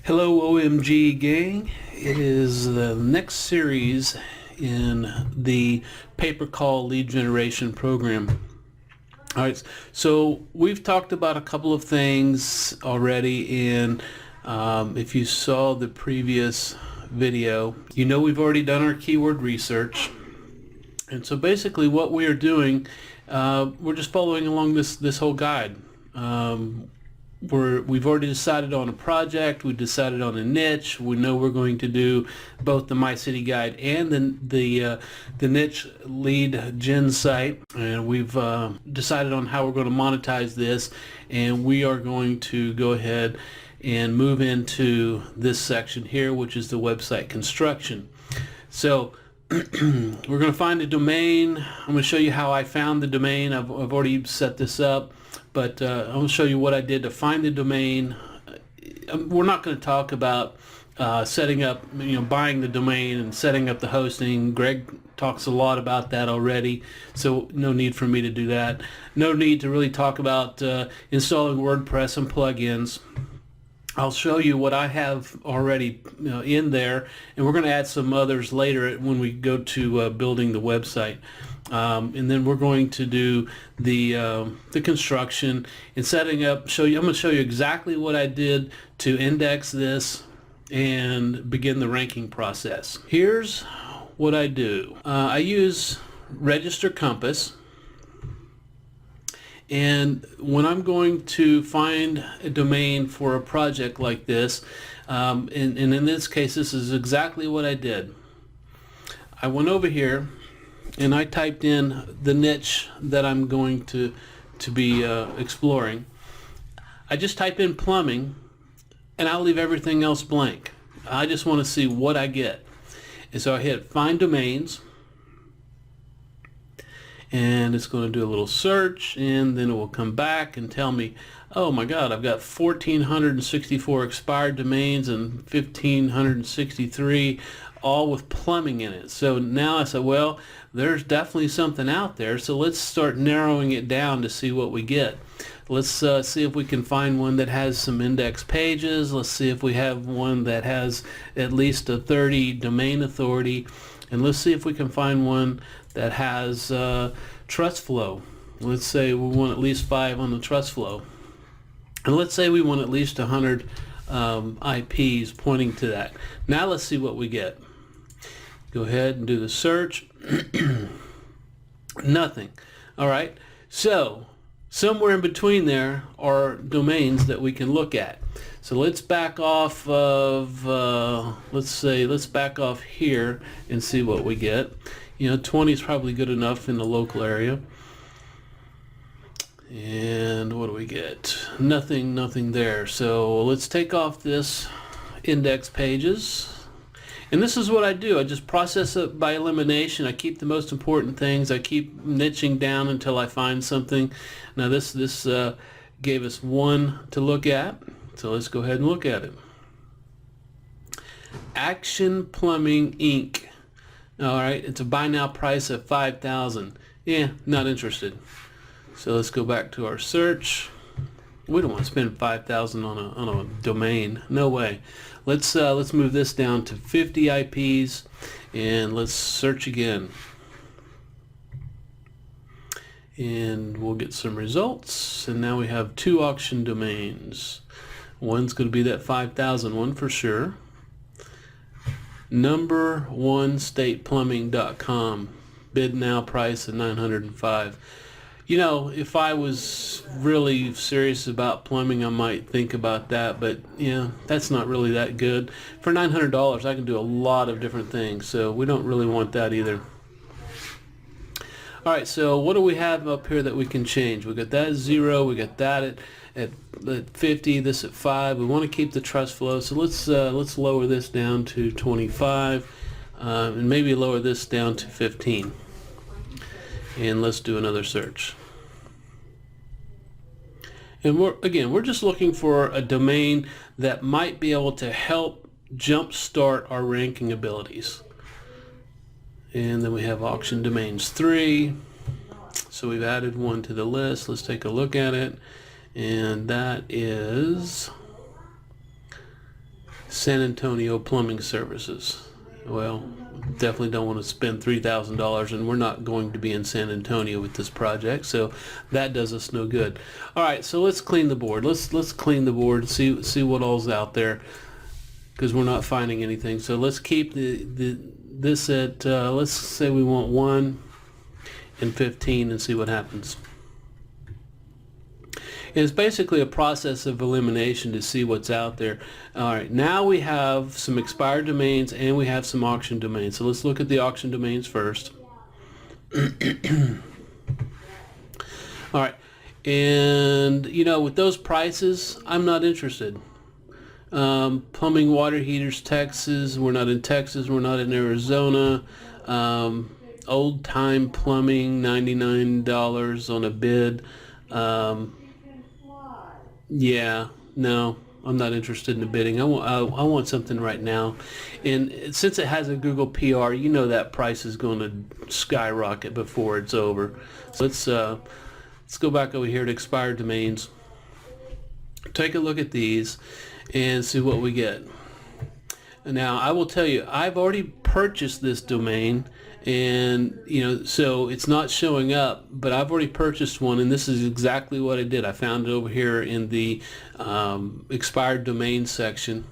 Hello OMG gang, it is the next series in the pay-per-call lead generation program. Alright, so we've talked about a couple of things already, and if you saw the previous video, you know we've already done our keyword research. And so basically what we are doing, we're just following along this whole guide. We've already decided on a project, we've decided on a niche, we know we're going to do both the My City Guide and the niche lead gen site, and we've decided on how we're going to monetize this, and we are going to go ahead and move into this section here, which is the website construction. So we're going to find a domain. I'm going to show you how I found the domain. I've already set this up, but I'm going to show you what I did to find the domain. We're not going to talk about setting up, buying the domain and setting up the hosting. Greg talks a lot about that already, so no need for me to do that. No need to really talk about installing WordPress and plugins. I'll show you what I have already in there, and we're going to add some others later when we go to building the website. And then we're going to do the construction and setting up. I'm going to show you exactly what I did to index this and begin the ranking process. Here's what I do. I use Register Compass. And when I'm going to find a domain for a project like this, and in this case, this is exactly what I did. I went over here and I typed in the niche that I'm going to be exploring. I just type in plumbing, and I'll leave everything else blank. I just want to see what I get. And so I hit Find Domains. And it's going to do a little search, and then it will come back and tell me, oh my god, I've got 1,464 expired domains and 1,563 all with plumbing in it. So now I said, well, there's definitely something out there, so let's start narrowing it down to see what we get. Let's see if we can find one that has some index pages. Let's see if we have one that has at least a 30 domain authority, and let's see if we can find one that has trust flow. Let's say we want at least 5 on the trust flow, and let's say we want at least 100 IPs pointing to that. Now let's see what we get. Go ahead and do the search. Nothing. Alright, so somewhere in between there are domains that we can look at. So let's back off of let's back off here and see what we get. 20 is probably good enough in the local area. And what do we get? Nothing there. So let's take off this index pages. And this is what I do. I just process it by elimination. I keep the most important things. I keep niching down until I find something. Now this gave us one to look at. So let's go ahead and look at it. Action Plumbing Inc. Alright, it's a buy now price of $5,000. Yeah, not interested. So let's go back to our search. We don't want to spend $5,000 on a domain. No way. Let's move this down to 50 IPs, and let's search again. And we'll get some results. And now we have 2 auction domains. One's going to be that 5,000 one for sure. Number1stateplumbing.com, bid now price of $905. If I was really serious about plumbing, I might think about that, but that's not really that good. For $900 I can do a lot of different things, so we don't really want that either. Alright, so what do we have up here that we can change? We got that at 0, we got that at 50, this at 5. We want to keep the trust flow, so let's lower this down to 25, and maybe lower this down to 15. And let's do another search. And we're just looking for a domain that might be able to help jumpstart our ranking abilities. And then we have auction domains 3. So we've added one to the list. Let's take a look at it. And that is San Antonio Plumbing Services. Well, definitely don't want to spend $3,000, and we're not going to be in San Antonio with this project, so that does us no good. All right, so let's clean the board. Let's clean the board, see what all's out there, because we're not finding anything. So let's keep this at let's say we want 1 and 15 and see what happens. It's basically a process of elimination to see what's out there. All right, now we have some expired domains and we have some auction domains. So let's look at the auction domains first. All right, and you know, with those prices, I'm not interested. Plumbing water heaters, Texas. We're not in Texas. We're not in Arizona. Old time plumbing, $99 on a bid. Yeah, no, I'm not interested in the bidding. I want something right now, and since it has a Google PR, you know that price is going to skyrocket before it's over. So let's go back over here to expired domains. Take a look at these and see what we get. Now I will tell you, I've already purchased this domain, and you know, so it's not showing up, but I've already purchased one, and this is exactly what I did. I found it over here in the expired domain section.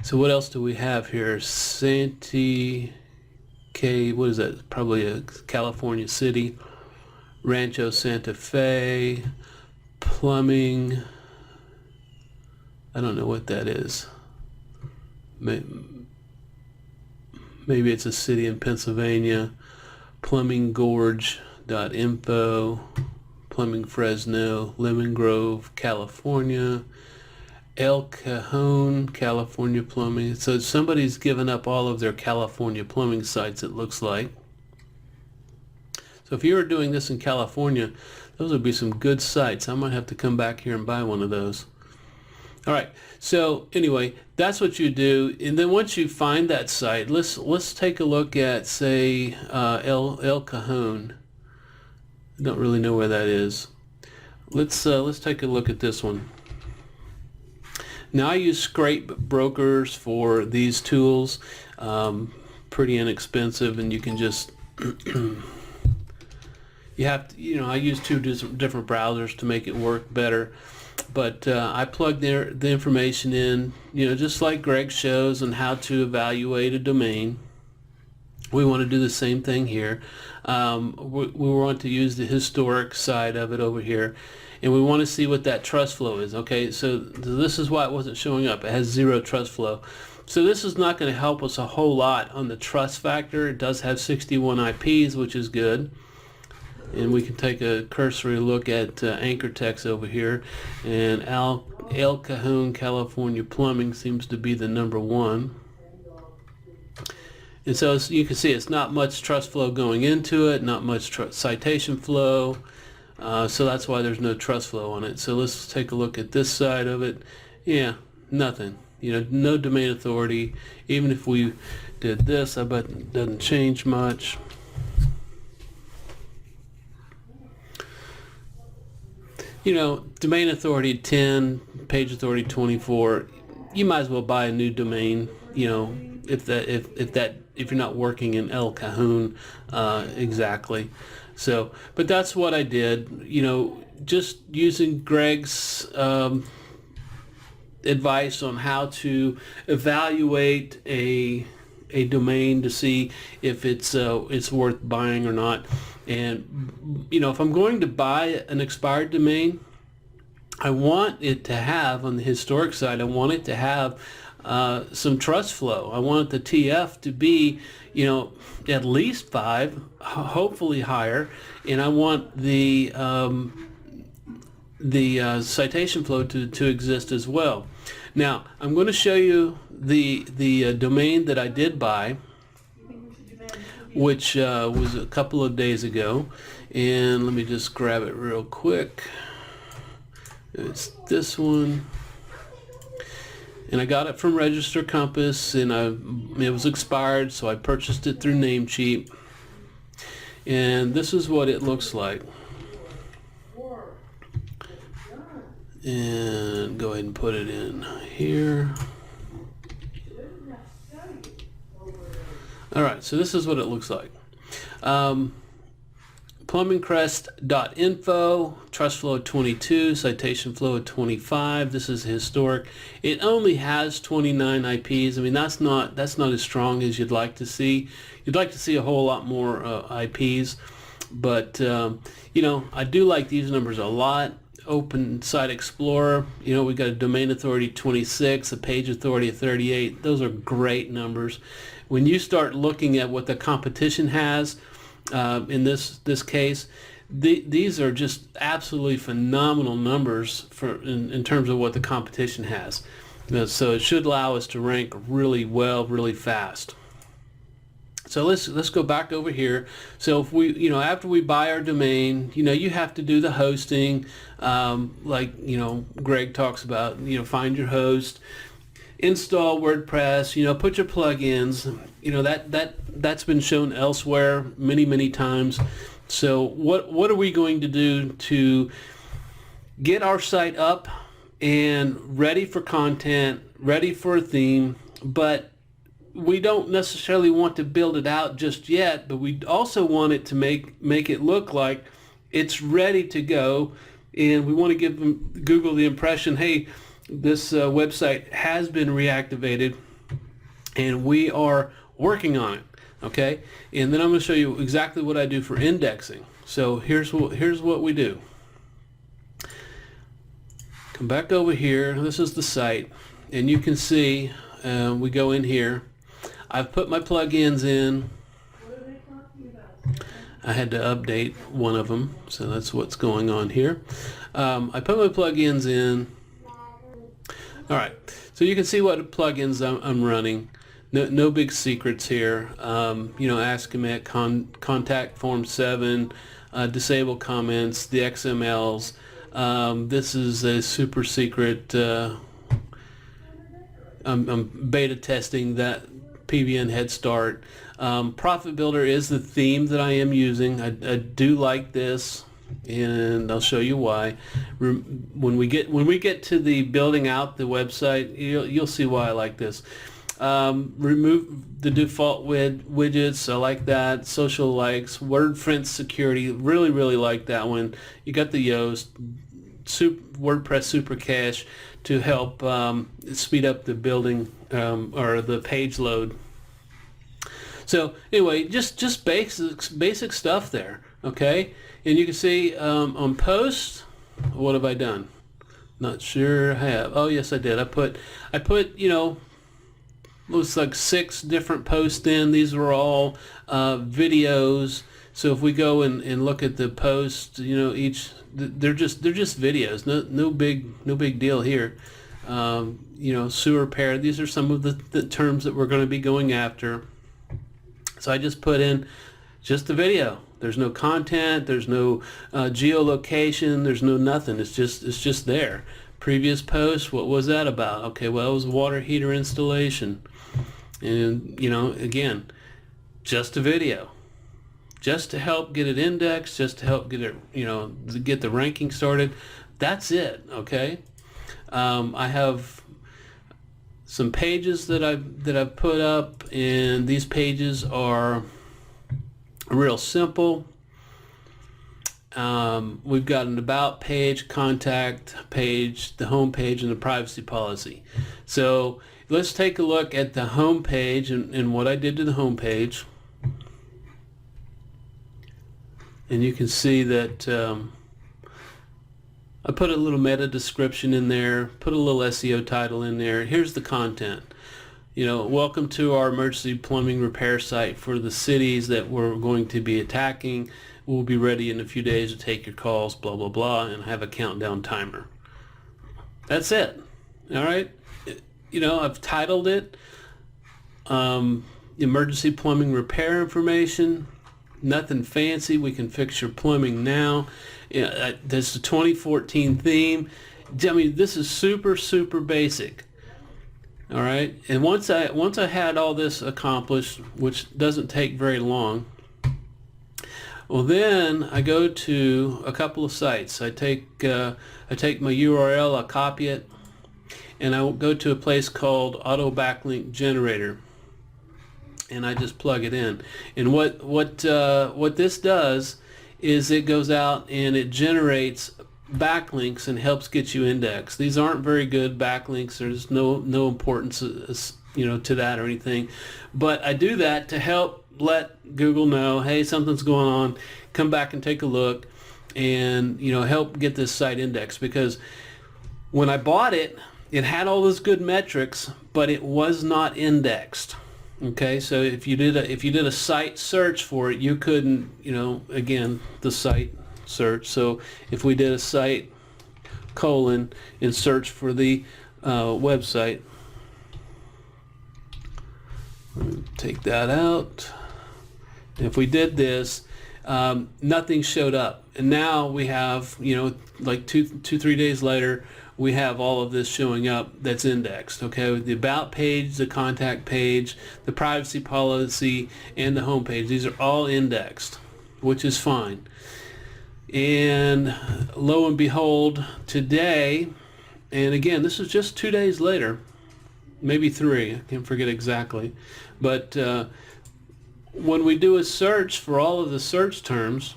So what else do we have here? Santee K, what is that? Probably a California city. Rancho Santa Fe plumbing. I don't know what that is. Maybe it's a city in Pennsylvania. Plumbinggorge.info. Plumbing Fresno, Lemon Grove, California. El Cajon, California plumbing. So somebody's given up all of their California plumbing sites, it looks like. So if you were doing this in California, those would be some good sites. I might have to come back here and buy one of those. All right, so anyway, that's what you do, and then once you find that site, let's take a look at, say, El Cajon. I don't really know where that is. Let's take a look at this one. Now I use scrape brokers for these tools, pretty inexpensive, and you can just you have to, you know, I use two different browsers to make it work better. But I plug the information in, you know, just like Greg shows on how to evaluate a domain. We want to do the same thing here. We want to use the historic side of it over here, and we want to see what that trust flow is. Okay, so this is why it wasn't showing up. It has 0 trust flow. So this is not going to help us a whole lot on the trust factor. It does have 61 IPs, which is good. And we can take a cursory look at anchor text over here, and El Cajon, California plumbing seems to be the #1. And so you can see it's not much trust flow going into it, not much citation flow, so that's why there's no trust flow on it. So let's take a look at this side of it. Yeah, nothing. You know, no domain authority. Even if we did this, I bet it doesn't change much. You know, domain authority 10, page authority 24. You might as well buy a new domain. You know, if you're not working in El Cajon exactly. So, but that's what I did. You know, just using Greg's advice on how to evaluate a domain to see if it's worth buying or not. And you know, if I'm going to buy an expired domain, I want it to have, on the historic side, I want it to have some trust flow. I want the TF to be, you know, at least 5, hopefully higher, and I want the citation flow to exist as well. Now I'm going to show you the domain that I did buy, which was a couple of days ago, and let me just grab it real quick. It's this one, and I got it from Register Compass, and it was expired, so I purchased it through Namecheap, and this is what it looks like. and go ahead and put it in here. All right, so this is what it looks like. Plumbingcrest.info, trust flow of 22, citation flow of 25. This is historic. It only has 29 IPs. I mean, that's not as strong as you'd like to see. You'd like to see a whole lot more IPs, but you know, I do like these numbers a lot. Open Site Explorer, you know, we got a domain authority 26, a page authority of 38. Those are great numbers. When you start looking at what the competition has, in this case, these are just absolutely phenomenal numbers in terms of what the competition has. So it should allow us to rank really well, really fast. So let's go back over here. So if we, you know, after we buy our domain, you know, you have to do the hosting, like, you know, Greg talks about, you know, find your host, install WordPress, you know, put your plugins, you know, that's been shown elsewhere many times. So what are we going to do to get our site up and ready for content, ready for a theme, but we don't necessarily want to build it out just yet, but we also want it to make it look like it's ready to go, and we want to give Google the impression, hey, this website has been reactivated and we are working on it. Okay, and then I'm going to show you exactly what I do for indexing. So here's what we do. Come back over here. This is the site, and you can see we go in here. I've put my plugins in. I had to update one of them, so that's what's going on here. I put my plugins in. All right, so you can see what plugins I'm running. No big secrets here. You know, Ask Commit, Contact Form 7, Disable Comments, the XMLs. This is a super secret. I'm beta testing that PBN Head Start. Profit Builder is the theme that I am using. I do like this, and I'll show you why. When we get to the building out the website, you'll see why I like this. Remove the default widgets. I like that. Social likes. WordPress security. Really like that one. You got the Yoast WordPress Super Cache to help speed up the building or the page load. So anyway, just basic stuff there. Okay, and you can see on post, what have I done? Not sure I have. Oh yes, I did. I put you know, looks like 6 different posts in. These were all videos. So if we go and look at the posts, you know, they're just videos. No big deal here. You know, sewer repair. These are some of the terms that we're going to be going after. So I just put in just a video. There's no content. There's no geolocation. There's no nothing. It's just there. Previous post, what was that about? Okay, well, it was water heater installation. And, you know, again, just a video. Just to help get it indexed, just to help get it, you know, get the ranking started. That's it, okay? I have some pages that I've put up, and these pages are real simple. We've got an about page, contact page, the home page, and the privacy policy. So let's take a look at the home page and what I did to the home page. And you can see that I put a little meta description in there, put a little SEO title in there. Here's the content. You know, welcome to our emergency plumbing repair site for the cities that we're going to be attacking. We'll be ready in a few days to take your calls, blah, blah, blah, and have a countdown timer. That's it. All right. You know, I've titled it Emergency Plumbing Repair Information. Nothing fancy. We can fix your plumbing now. This is the 2014 theme. I mean, this is super basic. All right. And once I had all this accomplished, which doesn't take very long, Well, then I go to a couple of sites. I take my URL, I copy it, and I will go to a place called Auto Backlink Generator, and I just plug it in. And what this does is it goes out and it generates backlinks and helps get you indexed. These aren't very good backlinks. There's no importance, to that or anything. But I do that to help let Google know, hey, something's going on. Come back and take a look, and help get this site indexed. Because when I bought it, it had all those good metrics, but it was not indexed. Okay, so if you did a site search for it, you couldn't, again, the site search. So if we did a site : and search for the website, take that out. If we did this, nothing showed up, and now we have, like 3 days later, we have all of this showing up that's indexed. Okay, with the about page, the contact page, the privacy policy, and the home page. These are all indexed, which is fine. And lo and behold, today, and again, this is just 2 days later, maybe 3, I can't forget exactly, but when we do a search for all of the search terms,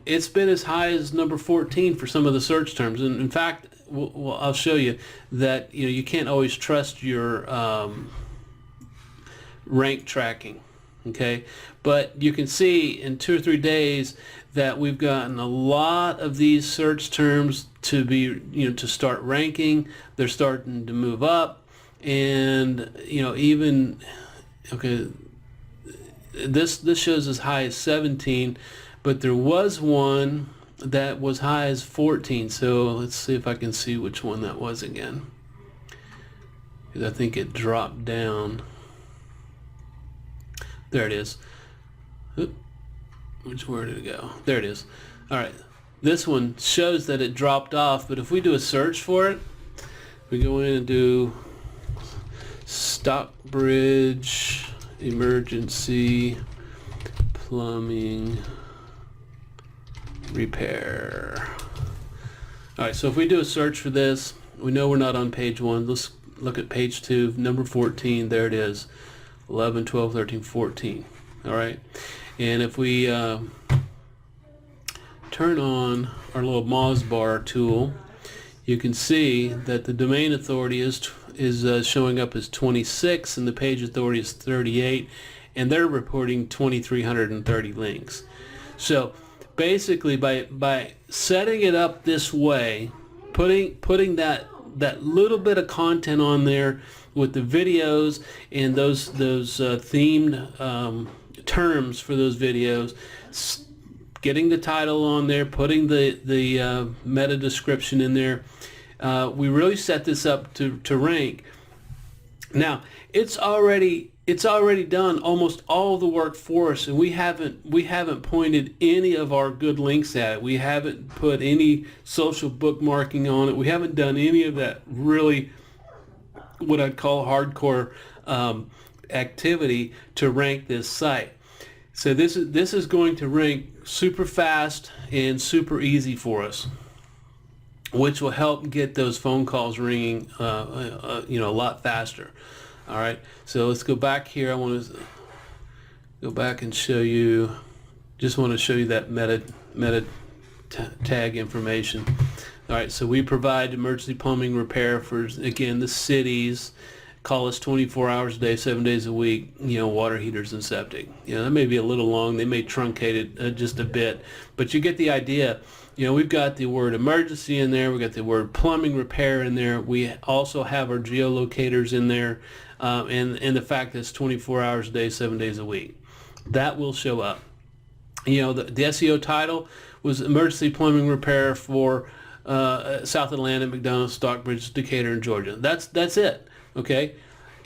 it's been as high as number 14 for some of the search terms. And in fact, I'll show you that you can't always trust your rank tracking. Okay, but you can see in 2 or 3 days that we've gotten a lot of these search terms to be, to start ranking. They're starting to move up, and even, okay, this shows as high as 17, but there was one that was high as 14. So let's see if I can see which one that was again, because I think it dropped down. There it is. Oop. Where did it go? There it is. All right. This one shows that it dropped off, but if we do a search for it, we go in and do Stockbridge emergency plumbing repair. All right. So if we do a search for this, we know we're not on page 1. Let's look at page 2, number 14. There it is. 11, 12, 13, 14. All right, and if we turn on our little Moz bar tool, you can see that the domain authority is showing up as 26, and the page authority is 38, and they're reporting 2,330 links. So basically, by setting it up this way, putting that little bit of content on there with the videos and those themed terms for those videos, getting the title on there, putting the meta description in there, we really set this up to rank. Now it's already done almost all the work for us, and we haven't pointed any of our good links at it. We haven't put any social bookmarking on it. We haven't done any of that really what I'd call hardcore activity to rank this site. So this is going to rank super fast and super easy for us, which will help get those phone calls ringing a lot faster. All right, so let's go back here. I want to go back and show you, just want to show you that meta tag information. All right, so we provide emergency plumbing repair for, again, the cities. Call us 24 hours a day, 7 days a week, water heaters and septic. That may be a little long. They may truncate it just a bit, but you get the idea. We've got the word emergency in there. We've got the word plumbing repair in there. We also have our geolocators in there, and the fact that it's 24 hours a day, 7 days a week. That will show up. The SEO title was emergency plumbing repair for South Atlanta, McDonough, Stockbridge, Decatur, and Georgia. That's it. Okay,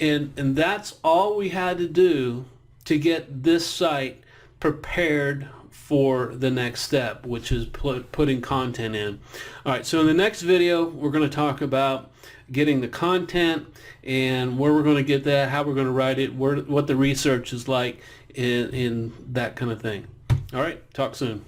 and that's all we had to do to get this site prepared for the next step, which is putting content in. All right, so in the next video, we're going to talk about getting the content and where we're going to get that, how we're going to write it, what the research is like, in that kind of thing. All right, talk soon.